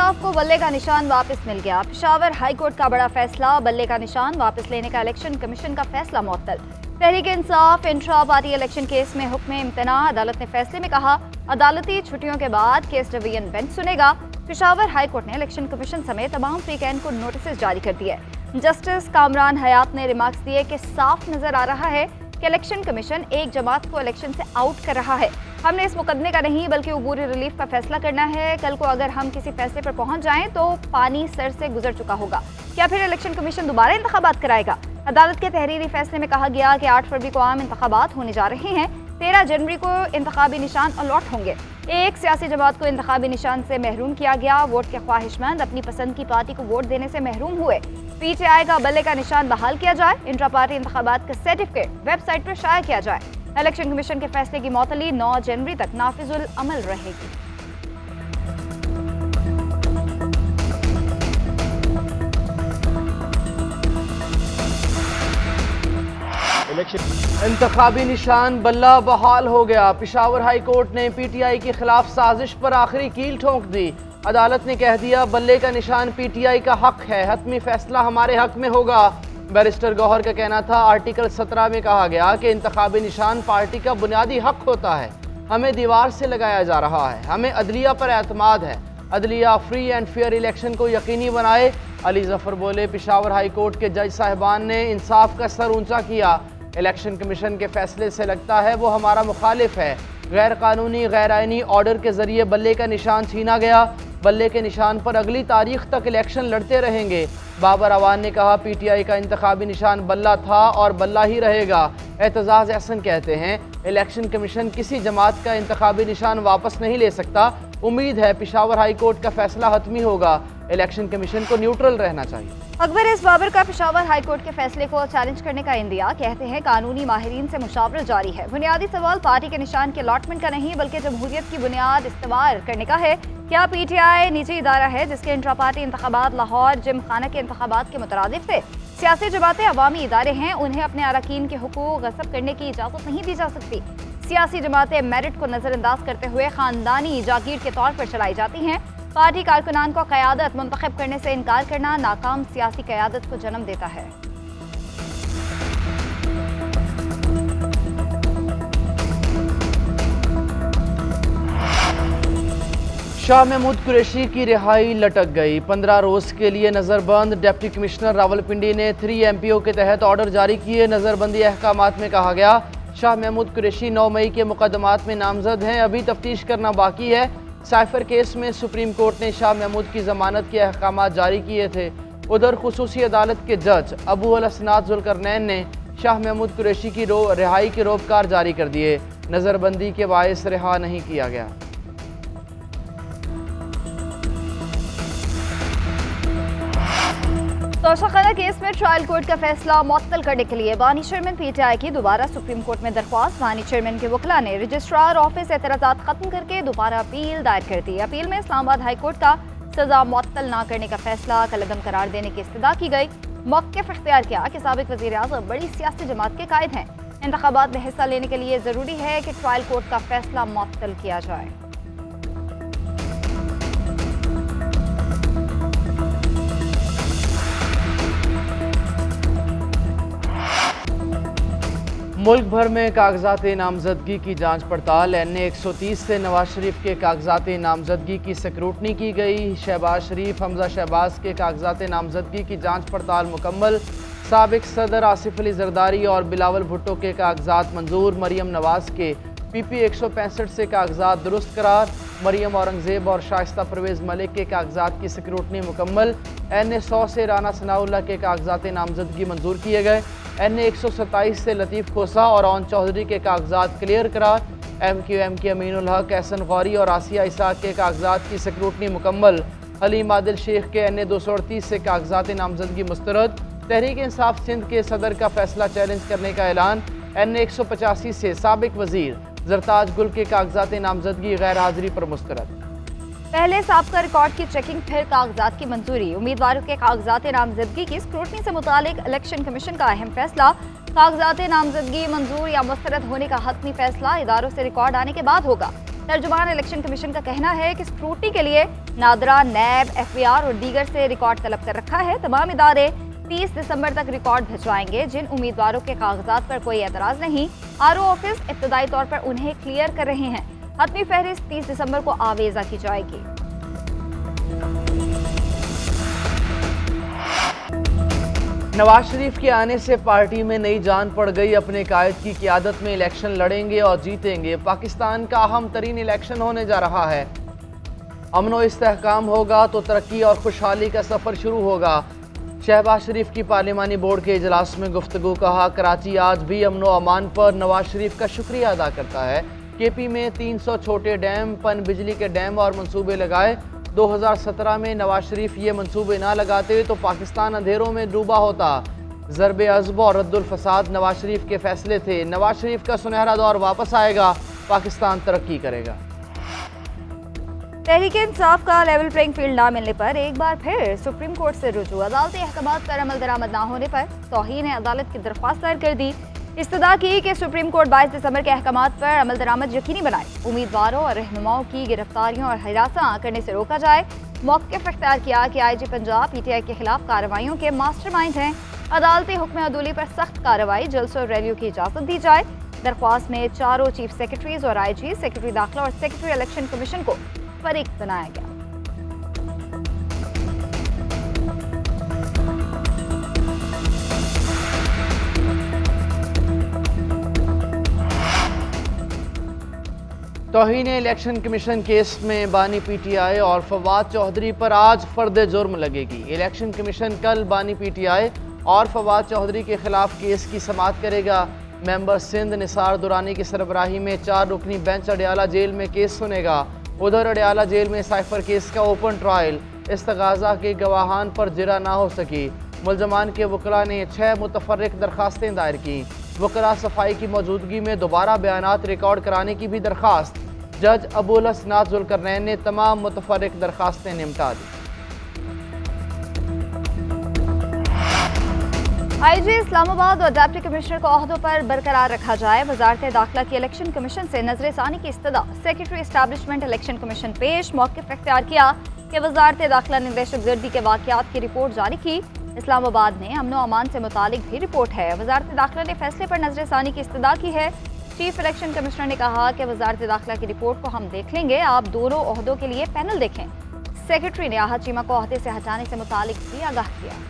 इंसाफ को बल्ले का निशान वापस मिल गया। पेशावर हाई कोर्ट का बड़ा फैसला, बल्ले का निशान वापस लेने का इलेक्शन कमीशन का फैसला मुअत्तल। Tehreek Insaf intra party election case में हुक्म इम्तना, अदालत ने फैसले में कहा अदालती छुट्टियों के बाद केस डिवीजन बेंच सुनेगा। पेशावर हाई कोर्ट ने इलेक्शन कमीशन समेत तमाम फ्रीकैन को नोटिस जारी कर दिए। जस्टिस कामरान हयात ने रिमार्क्स दिए कि साफ नजर आ रहा है कि इलेक्शन कमीशन एक जमात को इलेक्शन से आउट कर रहा है। हमने इस मुकदमे का नहीं बल्कि अबूरी रिलीफ का फैसला करना है। कल को अगर हम किसी फैसले पर पहुंच जाएं तो पानी सर से गुजर चुका होगा। क्या फिर इलेक्शन कमीशन दोबारा इंतखाबात कराएगा? अदालत के तहरीरी फैसले में कहा गया कि 8 फरवरी को आम इंतखाबात होने जा रहे हैं। 13 जनवरी को इंतखाबी निशान अलॉट होंगे। एक सियासी जमात को इंतखाबी निशान से महरूम किया गया। वोट के ख्वाहिशमंद अपनी पसंद की पार्टी को वोट देने से महरूम हुए। पीटीआई का बल्ले का निशान बहाल किया जाए। इंट्रा पार्टी इंतखाबात का सर्टिफिकेट वेबसाइट पर शाया किया जाए। इलेक्शन कमीशन के फैसले की मौतली 9 जनवरी तक नाफिजुल अमल रहेगी। इंतखाबी निशान बल्ला बहाल हो गया। पेशावर हाई कोर्ट ने पीटीआई के खिलाफ साजिश पर आखिरी कील ठोंक दी। अदालत ने कह दिया बल्ले का निशान पीटीआई का हक है, हतमी फैसला हमारे हक में होगा। बैरिस्टर गौहर का कहना था आर्टिकल 17 में कहा गया कि इंतखाबी निशान पार्टी का बुनियादी हक होता है। हमें दीवार से लगाया जा रहा है। हमें अदलिया पर एतमाद है। अदलिया फ्री एंड फेयर इलेक्शन को यकीनी बनाए। अली जफर बोले पेशावर हाई कोर्ट के जज साहिबान ने इंसाफ का सर ऊंचा किया। इलेक्शन कमीशन के फैसले से लगता है वो हमारा मुखालिफ है। गैर कानूनी गैर आइनी ऑर्डर के जरिए बल्ले का निशान छीना गया। बल्ले के निशान पर अगली तारीख तक इलेक्शन लड़ते रहेंगे। बाबर अवान ने कहा पीटीआई का इंतखाबी निशान बल्ला था और बल्ला ही रहेगा। एतजाज़ एहसन कहते हैं इलेक्शन कमीशन किसी जमात का इंतखाबी निशान वापस नहीं ले सकता। उम्मीद है पेशावर हाई कोर्ट का फैसला हतमी होगा। इलेक्शन कमीशन को न्यूट्रल रहना चाहिए। अकबर एस बाबर का पेशावर हाई कोर्ट के फैसले को चैलेंज करने का इंदिया, कहते हैं कानूनी माहिरीन से मुशावरत जारी है। बुनियादी सवाल पार्टी के निशान के अलॉटमेंट का नहीं बल्कि जमहूरियत की बुनियाद इस्तेमाल करने का है। क्या पीटीआई निजी इदारा है जिसके इंट्रा पार्टी इंतखाबात लाहौर जिम खाना के इंतखाबात के मुतरादिफ थे? सियासी जमातें अवामी इदारे हैं, उन्हें अपने अरकान के हुकूक गस्ब करने की इजाज़त नहीं दी जा सकती। सियासी जमातें मेरिट को नज़रअंदाज करते हुए खानदानी जागीर के तौर पर चलाई जाती हैं। पार्टी कारकुनान को क़यादत मुंतखब करने से इनकार करना नाकाम सियासी क़यादत को जन्म देता है। शाह महमूद कुरैशी की रिहाई लटक गई। 15 रोज के लिए नज़रबंद। डिप्टी कमिश्नर रावलपिंडी ने 3 MPO के तहत ऑर्डर जारी किए। नज़रबंदी अहकामात में कहा गया शाह महमूद कुरैशी 9 मई के मुकदमात में नामजद हैं, अभी तफ्तीश करना बाकी है। साइफर केस में सुप्रीम कोर्ट ने शाह महमूद की जमानत के अहकामात जारी किए थे। उधर खुसूसी अदालत के जज अबू अल हसनात जुल्करनैन ने शाह महमूद कुरैशी की रिहाई के रोबकार जारी कर दिए। नज़रबंदी के बायस रिहा नहीं किया गया। तोशाखाना केस में ट्रायल कोर्ट का फैसला मुअत्तल करने के लिए बानी चेयरमैन पीटीआई की दोबारा सुप्रीम कोर्ट में दरख्वास्त। बानी चेयरमैन के वकला ने रजिस्ट्रार ऑफिस एतराज़ात खत्म करके दोबारा अपील दायर कर दी। अपील में इस्लामाबाद हाई कोर्ट का सजा मुअत्तल न करने का फैसला कलअदम करार देने की इस्तदा की गई। मौक़िफ़ इख्तियार किया कि साबिक़ वज़ीर आज़म बड़ी सियासी जमात के कायद हैं। इंतखाबात में हिस्सा लेने के लिए ज़रूरी है कि ट्रायल कोर्ट का फैसला मुअत्तल किया जाए। मुल्क भर में कागजात नामजदगी की जांच पड़ताल। NA 130 से नवाज शरीफ के कागजात नामजदगी की स्क्रूटनी की गई। शहबाज शरीफ हमजा शहबाज के कागजात नामजदगी की जांच पड़ताल मुकम्मल। साबिक सदर आसिफ अली जरदारी और बिलावल भुट्टो के कागजात मंजूर। मरियम नवाज के PP 165 से कागजात दुरुस्त करार। मरियम औरंगजेब और शाइस्ता परवेज़ मलिक के कागजात की स्क्रूटनी मुकम्मल। NA 100 से राना सनाउल्लाह के कागजात नामजदगी मंजूर किए गए। NA 127 से लतीफ़ खोसा और ओन चौधरी के कागजात क्लियर करार। MQM के अमीनुल हक, एहसन गौरी और आसिया इसाक के कागजात की स्क्रूटनी मुकम्मल। हलीम आदिल शेख के NA 238 से कागजात नामजदगी मुस्तरद। तहरीक इंसाफ सिंध के सदर का फैसला चैलेंज करने का ऐलान। NA 185 से साबिक वजीर जरताज गुल के कागजात नामजदगी गैर हाजिरी पर मुस्तरद। पहले साबका रिकॉर्ड की चेकिंग, फिर कागजात की मंजूरी। उम्मीदवारों के कागजात नामजदगी की स्क्रूटनी से मुतालिक इलेक्शन कमीशन का अहम फैसला। कागजात नामजदगी मंजूर या मुस्तरद होने का हतमी फैसला इदारों से रिकॉर्ड आने के बाद होगा। तर्जुमान इलेक्शन कमीशन का कहना है कि स्क्रूटनी के लिए नादरा, नैब, FBR और दीगर से रिकॉर्ड तलब कर रखा है। तमाम इदारे 30 दिसंबर तक रिकॉर्ड भिजवाएंगे। जिन उम्मीदवारों के कागजात पर कोई एतराज़ नहीं, RO ऑफिस इब्तदाई तौर पर उन्हें क्लियर कर रहे हैं। हतमी फहरिस्त 30 दिसंबर को आवेजा की जाएगी। नवाज शरीफ के आने से पार्टी में नई जान पड़ गई। अपने कायद की क़ियादत में इलेक्शन लड़ेंगे और जीतेंगे। पाकिस्तान का अहम तरीन इलेक्शन होने जा रहा है। अमन व इस्तेहकाम होगा तो तरक्की और खुशहाली का सफ़र शुरू होगा। शहबाज शरीफ की पार्लिमानी बोर्ड के इजलास में गुफ्तगू। कहा, कराची आज भी अमन व अमान पर नवाज शरीफ का शुक्रिया अदा करता है। KP में 300 छोटे डैम, पन बिजली के डैम और मंसूबे लगाए। 2017 में नवाज शरीफ ये मंसूबे ना लगाते तो पाकिस्तान अंधेरों में डूबा होता। ज़रब अज़ब और रद्दुल फसाद नवाज शरीफ के फैसले थे। नवाज शरीफ का सुनहरा दौर वापस आएगा, पाकिस्तान तरक्की करेगा। तहरीक-ए-इंसाफ का लेवल प्लेइंग फील्ड ना मिलने पर एक बार फिर सुप्रीम कोर्ट से रुजू। अदालती अहकामात पर अमल दरामद ना होने पर तौहीन अदालत की दरख्वास्त दायर कर दी। इस्तदा की कि सुप्रीम कोर्ट 22 दिसंबर के अहकामात पर अमल दरामद यकीनी बनाए। उम्मीदवारों और रहनुमाओं की गिरफ्तारियों और हिरासा करने से रोका जाए। मौक़िफ़ इख्तियार किया कि IG पंजाब PTI के खिलाफ कार्रवाइयों के मास्टरमाइंड हैं। अदालती हुक्म अदूली पर सख्त कार्रवाई, जलसों और रैलियों की इजाज़त दी जाए। दरख्वास्त में चारों चीफ सेक्रेटरीज और IG, सेक्रेटरी दाखिला और सेक्रेटरी इलेक्शन कमीशन को फरीक बनाया गया। तौहीन इलेक्शन कमीशन केस में बानी PTI और फवाद चौधरी पर आज फर्द जुर्म लगेगी। इलेक्शन कमीशन कल बानी PTI और फवाद चौधरी के खिलाफ केस की समाअत करेगा। मेंबर सिंध निसार दुरानी की सरबराही में 4 रुकनी बेंच अडयाला जेल में केस सुनेगा। उधर अडयाला जेल में साइफर केस का ओपन ट्रायल। इस्तगाजा के गवाहान पर जिरा ना हो सकी। मुलजमान के वकला ने 6 मुतफर्रिक दरखास्तें दायर की। वकला सफाई की मौजूदगी में दोबारा बयानात रिकॉर्ड कराने की भी दरख्वास्त। जज अबुल हसनात जुल्करनैन ने तमाम मुतफर्रिक दरखास्तें निपटा दी। IG इस्लामाबाद और डिप्टी कमिश्नर को ओहदों पर बरकरार रखा जाए। वजारत दाखिला की इलेक्शन कमीशन से नजर सानी की इस्तदा। सेक्रेटरी एस्टैब्लिशमेंट इलेक्शन कमीशन पेश। मौक़िफ़ इख्तियार किया कि वजारत दाखिला ने दहशतगर्दी के वाक़यात की रिपोर्ट जारी की। इस्लामाबाद में अमन व अमान से मुतालिक भी रिपोर्ट है। वजारत दाखिला ने फैसले पर नजर सानी की इस्तदा की है। चीफ इलेक्शन कमिश्नर ने कहा कि वजारत दाखिला की रिपोर्ट को हम देख लेंगे, आप दोनों ओहदों के लिए पैनल देखें। सेक्रेटरी ने आहत चीमा को ओहदे से हटाने से मुतालिक भी आगाह किया।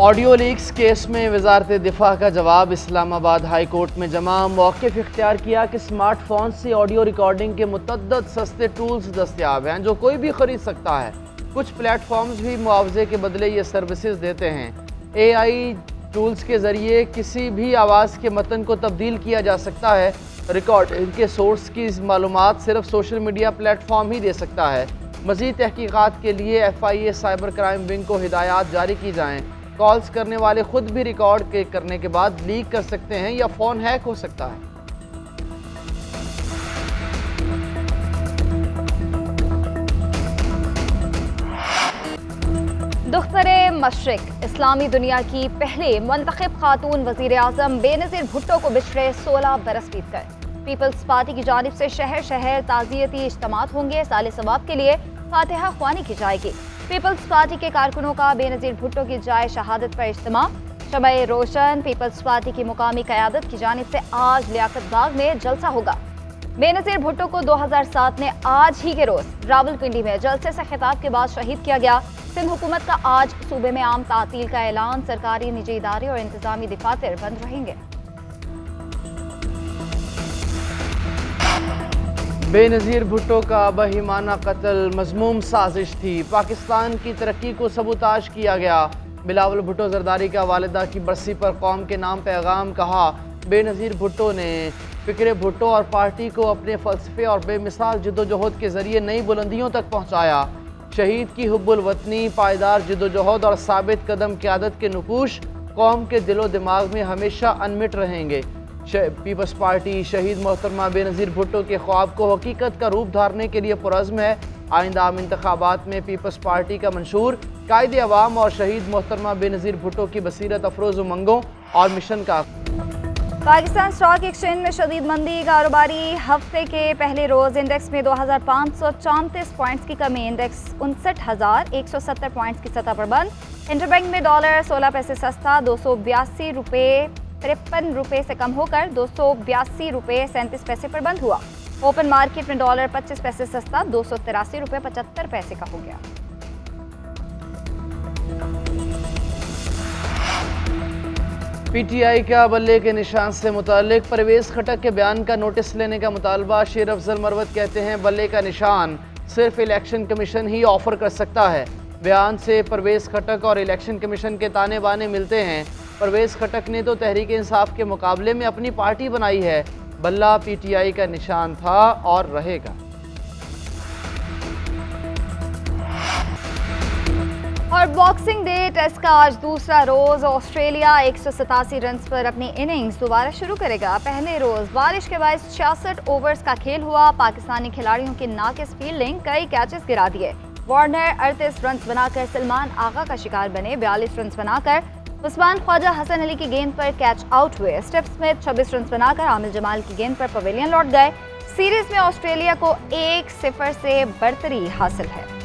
ऑडियो लीक्स केस में वजारत दिफा का जवाब। इस्लामाबाद हाई कोर्ट में जमा। मौक़िफ़ इख्तियार किया कि स्मार्टफोन से ऑडियो रिकॉर्डिंग के मुतअद्दिद सस्ते टूल्स दस्तयाब हैं जो कोई भी ख़रीद सकता है। कुछ प्लेटफॉर्म्स भी मुआवजे के बदले ये सर्विसेज देते हैं। AI टूल्स के ज़रिए किसी भी आवाज़ के मतन को तब्दील किया जा सकता है। रिकॉर्डिंग के सोर्स की मालूमात सिर्फ सोशल मीडिया प्लेटफॉर्म ही दे सकता है। मज़ीद तहकीक़ात के लिए FIA साइबर क्राइम विंग को हिदायत जारी की जाएँ। कॉल्स करने वाले खुद भी रिकॉर्ड करने के बाद लीक कर सकते हैं या फ़ोन हैक हो सकता है। दुख्तरे मशरिक इस्लामी दुनिया की पहले मुंतखब खातून वज़ीर आज़म बेनज़ीर भुट्टो को बिछड़े 16 बरस बीत गए। पीपल्स पार्टी की जानिब से शहर शहर ताज़ियती इज्तिमात होंगे। साले सवाब के लिए फातिहा ख्वानी की जाएगी। पीपल्स पार्टी के कारकुनों का बेनज़ीर भुट्टो की जाए शहादत पर इज्तिमा। शमए रोशन पीपल्स पार्टी की मुकामी क़यादत की जानिब से आज लियाकत बाग में जलसा होगा। बेनज़ीर भुट्टो को 2007 में आज ही के रोज़ रावलपिंडी में जलसे से खिताब के बाद शहीद किया गया। सिंध हुकूमत का आज सूबे में आम तातील का ऐलान। सरकारी निजी इदारे और इंतजामी दफातर बंद रहेंगे। बेनज़ीर भुट्टो का बहिमाना कत्ल मज़मूम साजिश थी। पाकिस्तान की तरक्की को सबूताज किया गया। बिलावल भुट्टो जरदारी का वालिदा की बरसी पर कौम के नाम पैगाम। कहा, बेनज़ीर भुट्टो ने फ़िक्र भुट्टो और पार्टी को अपने फ़लसफ़े और बेमिसाल जद्दोजहद के ज़रिए नई बुलंदियों तक पहुँचाया। शहीद की हुब्बुल वतनी, पायदार जद्दोजहद और साबित कदम क़यादत के नुकूश कौम के दिलो दिमाग में हमेशा अनमिट रहेंगे। पीपल्स पार्टी शहीद मोहतरमा बेनज़ीर भुट्टो के ख्वाब को हकीकत का रूप धारने के लिए पुरज़्म है। आइंदा आम इंतखाबात में पीपल्स पार्टी का मंशूर कायदे अवाम और शहीद मोहतरमा बेनज़ीर भुट्टो की बसीरत अफरोज़ उमंगों और मिशन का। पाकिस्तान स्टॉक एक्सचेंज में शदीद मंदी, कारोबारी हफ्ते के पहले रोज इंडेक्स में 2534 पॉइंट्स की कमी, इंडेक्स 59,170 पॉइंट्स की सतह पर बंद। इंटरबैंक में डॉलर 16 पैसे सस्ता 282 रुपये 53 रुपये से कम होकर 282 रुपये 37 पैसे पर बंद हुआ। ओपन मार्केट में डॉलर 25 पैसे सस्ता 283 रुपये 75 पैसे का हो गया। PTI का बल्ले के निशान से मुतालिक परवेज़ खटक के बयान का नोटिस लेने का मुतालबा। शेर अफजल मरवत कहते हैं बल्ले का निशान सिर्फ इलेक्शन कमीशन ही ऑफर कर सकता है। बयान से परवेज़ खटक और इलेक्शन कमीशन के ताने बाने मिलते हैं। परवेज़ खटक ने तो तहरीक इंसाफ के मुकाबले में अपनी पार्टी बनाई है। बल्ला PTI का निशान था और रहेगा। और बॉक्सिंग डे टेस्ट का आज दूसरा रोज। ऑस्ट्रेलिया 187 रन पर अपनी इनिंग्स दोबारा शुरू करेगा। पहले रोज बारिश के बाद 66 ओवर्स का खेल हुआ। पाकिस्तानी खिलाड़ियों की नाकिस फील्डिंग कई कैचेस गिरा दिए। वार्नर 38 रन बनाकर सलमान आगा का शिकार बने। 42 रन बनाकर उस्मान ख्वाजा हसन अली की गेंद पर कैच आउट हुए। स्टीव स्मिथ 26 रन बनाकर आमिर जमाल की गेंद पर पवेलियन लौट गए। सीरीज में ऑस्ट्रेलिया को 1-0 से बढ़तरी हासिल है।